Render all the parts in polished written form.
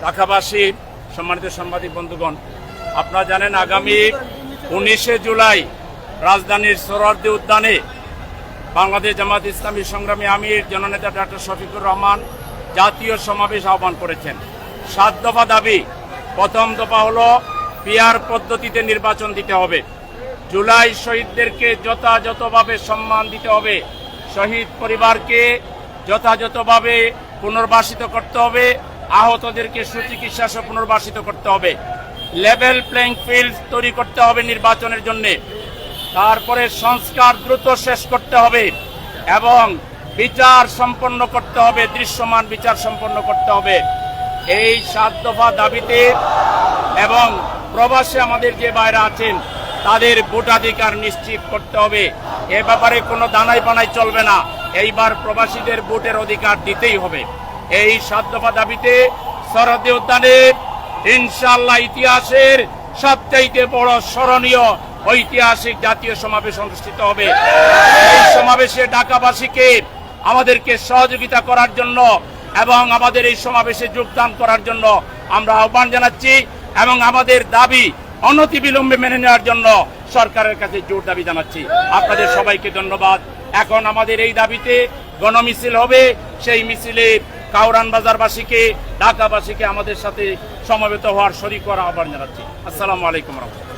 ঢাকাবাসী, সম্মানিত সাংবাদিক বন্ধুগণ, আপনারা জানেন আগামী 19শে জুলাই রাজধানীর সোহরাওয়ার্দী উদ্যানে বাংলাদেশ জামায়াত ইসলামী সংগ্রামী আমির জননেতা ডক্টর শফিকুর রহমান জাতীয় সমাবেশ আহ্বান করেছেন। 7 দফা দাবি। প্রথম দফা হলো পিআর পদ্ধতিতে নির্বাচন দিতে হবে। জুলাই শহীদদেরকে যথাযথভাবে সম্মান দিতে হবে। শহীদ পরিবারকে যথাযথভাবে পুনর্বাসিত করতে হবে। আহতদেরকে সুচিকিৎসা সহ পুনর্বাসিত করতে হবে। লেভেল প্লেইং ফিল্ড তৈরি করতে হবে নির্বাচনের জন্য। তারপরে সংস্কার দ্রুত শেষ করতে হবে এবং বিচার সম্পন্ন করতে হবে, দৃশ্যমান বিচার সম্পন্ন করতে হবে। এই 7 দফা দাবিতে এবং প্রবাসে আমাদের যে ভাইরা আছেন তাদের ভোটাধিকার নিশ্চিত করতে হবে। এ ব্যাপারে কোনো দানাই পানাই চলবে না। এইবার প্রবাসীদের ভোটের অধিকার দিতেই হবে। এই 7 দফা দাবিতে সোহরাওয়ার্দী উদ্যানে ইনশাআল্লাহ ইতিহাসের সবচাইতে বড় স্মরণীয় ঐতিহাসিক জাতীয় সমাবেশ অনুষ্ঠিত হবে। এই সমাবেশে ঢাকাবাসীকে আমাদেরকে সহযোগিতা করার জন্য এবং আমাদের এই সমাবেশে যোগদান করার জন্য আমরা আহ্বান জানাচ্ছি এবং আমাদের দাবি অনতিবিলম্বে মেনে নেওয়ার জন্য সরকারের কাছে জোর দাবি জানাচ্ছি। আপনাদের সবাইকে ধন্যবাদ। এখন আমাদের এই দাবিতে গণমিছিল হবে। সেই মিছিলে কাউরান বাজারবাসীকে, ঢাকাবাসীকে আমাদের সাথে সমবেত হওয়ার শরীক করার আহ্বান জানাচ্ছি। আসসালামু আলাইকুম রহমতুল্লাহ।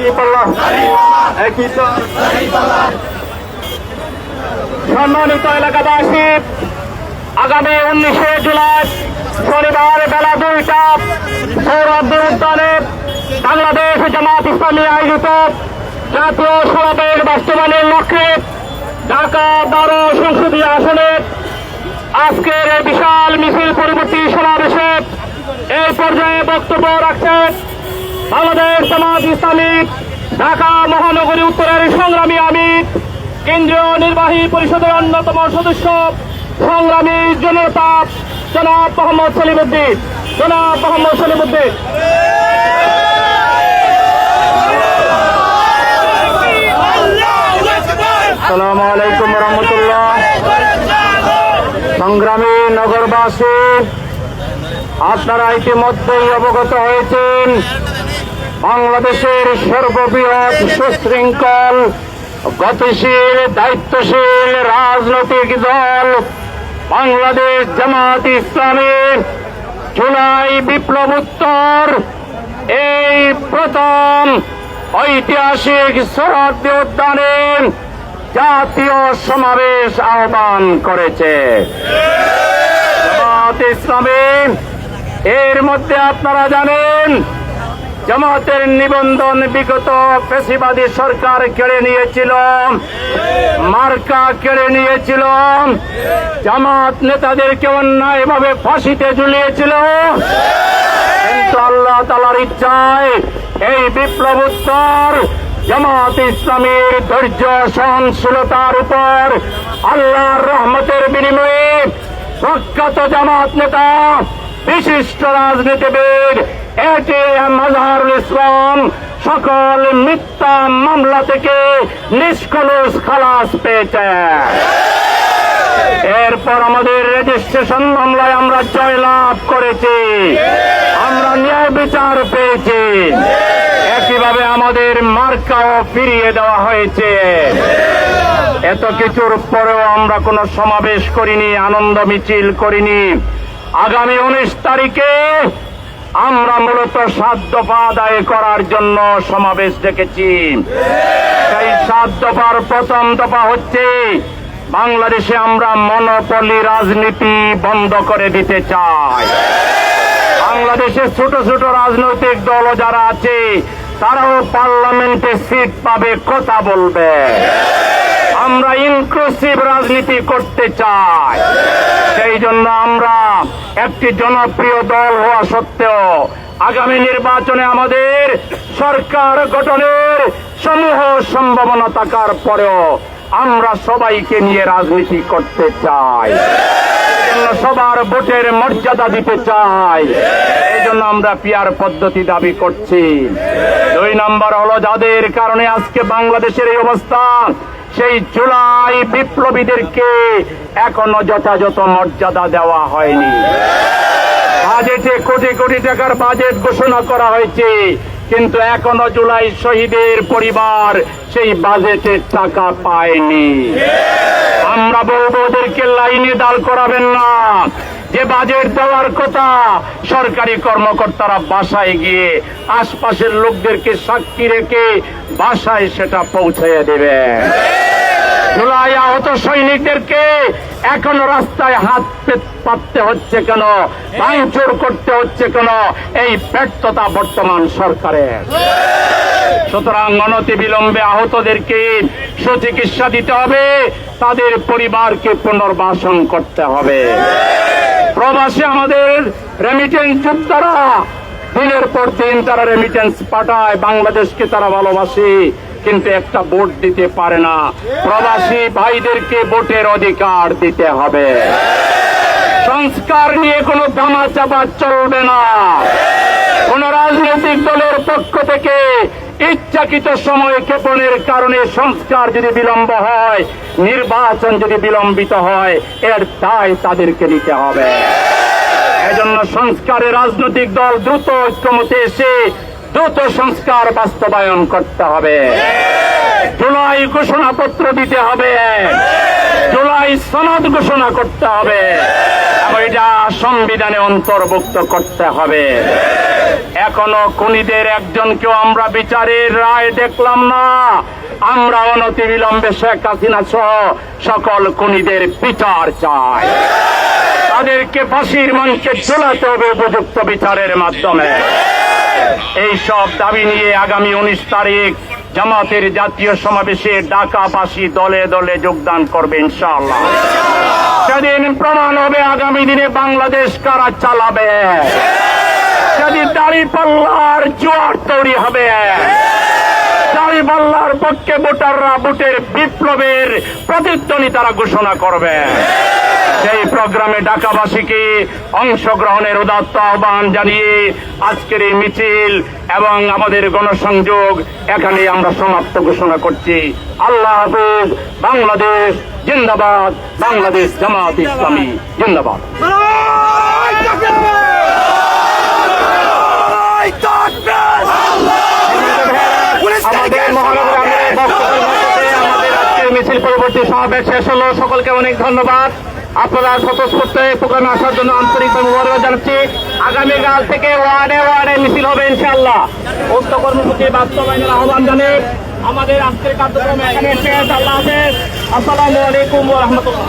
দাঁড়িপাল্লা একই তো। সম্মানিত এলাকাবাসী, আগামী 19শে জুলাই শনিবার বেলা 2টা সৌরভ উদ্যানে বাংলাদেশ জামাত ইসলামী আয়োজিত জাতীয় সমাবেশ বাস্তবায়নের লক্ষ্যে ঢাকা 12 সংসদীয় আসনে আজকের এই বিশাল মিছিল পরবর্তী সমাবেশে এই পর্যায়ে বক্তব্য রাখছেন বাংলাদেশ জামাত ইসলামী ঢাকা মহানগরী উত্তরের সংগ্রামী আমির, কেন্দ্রীয় নির্বাহী পরিষদের অন্যতম সদস্য, সংগ্রামী জনতা জনাব মোহাম্মদ সলিমুদ্দিন। জনাব মোহাম্মদ সলিমুদ্দিন। আসসালামু আলাইকুম রহমতুল্লাহ। সংগ্রামী নগরবাসী, আপনারা ইতিমধ্যেই অবগত হয়েছেন বাংলাদেশের সর্ববৃহৎ সুশৃঙ্খল গতিশীল দায়িত্বশীল রাজনৈতিক দল বাংলাদেশ জামাত ইসলামী জুলাই বিপ্লবোত্তর এই প্রথম ঐতিহাসিক সোহরাওয়ার্দী উদ্যানে জাতীয় সমাবেশ আহ্বান করেছে। জামাত ইসলামী এর মধ্যে আপনারা জানেন জামাতের নিবন্ধন বিগত ফ্যাসিবাদী সরকার কেড়ে নিয়েছিল, মার্কা কেড়ে নিয়েছিল, জামাত নেতাদেরকে অন্যায়ভাবে ফাঁসিতে ঝুলিয়েছিল। কিন্তু আল্লাহ তাআলার ইচ্ছায় এই বিপ্লবোত্তর জামাত ইসলামীর ধৈর্য সহনশীলতার উপর আল্লাহর রহমতের বিনিময়ে প্রখ্যাত জামাত নেতা, বিশিষ্ট রাজনীতিবিদ এটিএম আজহারুল ইসলাম সকল মিথ্যা মামলা থেকে নিষ্কলুষ খালাস পেয়েছে। এরপর আমাদের রেজিস্ট্রেশন মামলায় আমরা জয়লাভ করেছি, আমরা ন্যায় বিচার পেয়েছি। একইভাবে আমাদের মার্কাও ফিরিয়ে দেওয়া হয়েছে। এত কিছুর পরেও আমরা কোনো সমাবেশ করিনি, আনন্দ মিছিল করিনি। আগামী 19 তারিখে আমরা মূলত 7 দফা আদায় করার জন্য সমাবেশ ডেকেছি। সেই 7 দফার প্রথম দফা হচ্ছে বাংলাদেশে আমরা মনোপলি রাজনীতি বন্ধ করে দিতে চাই। বাংলাদেশে ছোট ছোট রাজনৈতিক দল যারা আছে তারাও পার্লামেন্টে সিট পাবে, কথা বলবে। আমরা ইনক্লুসিভ রাজনীতি করতে চাই। সেই জন্য আমরা একটি জনপ্রিয় দল হওয়া সত্ত্বেও আগামী নির্বাচনে আমাদের সরকার গঠনের সমূহ সম্ভাবনা থাকার পরেও আমরা সবাইকে নিয়ে রাজনীতি করতে চাই। সবার ভোটের মর্যাদা দিতে চাই। এই জন্য আমরা পিয়ার পদ্ধতি দাবি করছি। 2 নম্বর হলো যাদের কারণে আজকে বাংলাদেশের এই অবস্থা, সেই জুলাই বিপ্লবীদেরকে এখনো যথাযথ মর্যাদা দেওয়া হয়নি। বাজেটে কোটি কোটি টাকার বাজেট ঘোষণা করা হয়েছে, কিন্তু এখনো জুলাই শহীদের পরিবার সেই বাজেটের টাকা পায়নি। আমরা বলবো ওদেরকে লাইনে দাঁড় করাবেন না। যে বাজেট দেওয়ার কথা সরকারি কর্মকর্তারা বাসায় গিয়ে আশপাশের লোকদেরকে সাক্ষী রেখে বাসায় সেটা পৌঁছে দেবে। জুলাই আহত সৈনিকদেরকে এখনো রাস্তায় হাত পাততে হচ্ছে কেন, ভাঙচুর করতে হচ্ছে কেন? এই ব্যর্থতা বর্তমান সরকারের। সুতরাং অনতিবিলম্বে আহতদেরকে সুচিকিৎসা দিতে হবে, তাদের পরিবারকে পুনর্বাসন করতে হবে। প্রবাসী আমাদের রেমিটেন্স যোদ্ধারা দিনের পর দিন তারা রেমিটেন্স পাঠায়, বাংলাদেশকে তারা ভালোবাসে, কিন্তু একটা ভোট দিতে পারে না। প্রবাসী ভাইদেরকে ভোটের অধিকার দিতে হবে। সংস্কার নিয়ে কোনো ধামাচাপা চলবে না। কোন রাজনৈতিক দলের পক্ষ থেকে ইচ্ছাকৃত সময় ক্ষেপণের কারণে সংস্কার যদি বিলম্ব হয়, নির্বাচন যদি বিলম্বিত হয়, এর দায় তাদেরকে নিতে হবে। এজন্য সংস্কারে রাজনৈতিক দল দ্রুত ঐক্যমতে এসে দ্রুত সংস্কার বাস্তবায়ন করতে হবে। জুলাই ঘোষণাপত্র দিতে হবে, জুলাই সনদ ঘোষণা করতে হবে, এবং এটা সংবিধানে অন্তর্ভুক্ত করতে হবে। এখনো খুনিদের একজনকেও আমরা বিচারের রায় দেখলাম না। আমরা অনতিবিলম্বে শেখ হাসিনা সহ সকল খুনিদের বিচার চাই। তাদেরকে ফাঁসির মঞ্চে ঝোলাতে হবে উপযুক্ত বিচারের মাধ্যমে। এই সব দাবি নিয়ে আগামী 19 তারিখ জামাতের জাতীয় সমাবেশে ঢাকাবাসী দলে দলে যোগদান করবে ইনশাআল্লাহ। সেদিন প্রমাণ হবে আগামী দিনে বাংলাদেশ কারা চালাবে। সেদিন দাঁড়িপাল্লার জোয়ার তৈরি হবে। দাঁড়িপাল্লার পক্ষে ভোটাররা ভোটের বিপ্লবের প্রতিধ্বনি তারা ঘোষণা করবে। সেই প্রোগ্রামে ঢাকাবাসীকে অংশগ্রহণের উদাত্ত আহ্বান জানিয়ে আজকের এই মিছিল এবং আমাদের গণসংযোগ এখানে আমরা সমাপ্ত ঘোষণা করছি। আল্লাহ হাফেজ। বাংলাদেশ জিন্দাবাদ। বাংলাদেশ জামাত ইসলামী জিন্দাবাদ। আমাদের মহানগর আমাদের আজকের মিছিল পরবর্তী সমাবেশ শেষ হলো। সকলকে অনেক ধন্যবাদ। আপনারা স্বতঃস্ফূর্ত প্রোগ্রামে আসার জন্য আন্তরিকভাবে ধন্যবাদ জানাচ্ছি। আগামীকাল থেকে ওয়ার্ডে ওয়ার্ডে মিছিল হবে ইনশাআল্লাহ। উক্ত কর্মসূচি বাস্তবায়নের আহ্বান জানিয়ে আমাদের আজকের কার্যক্রম এখানে শেষ। আল্লাহ হাফেজ। আসসালামু আলাইকুম ওয়া রাহমাতুল্লাহ।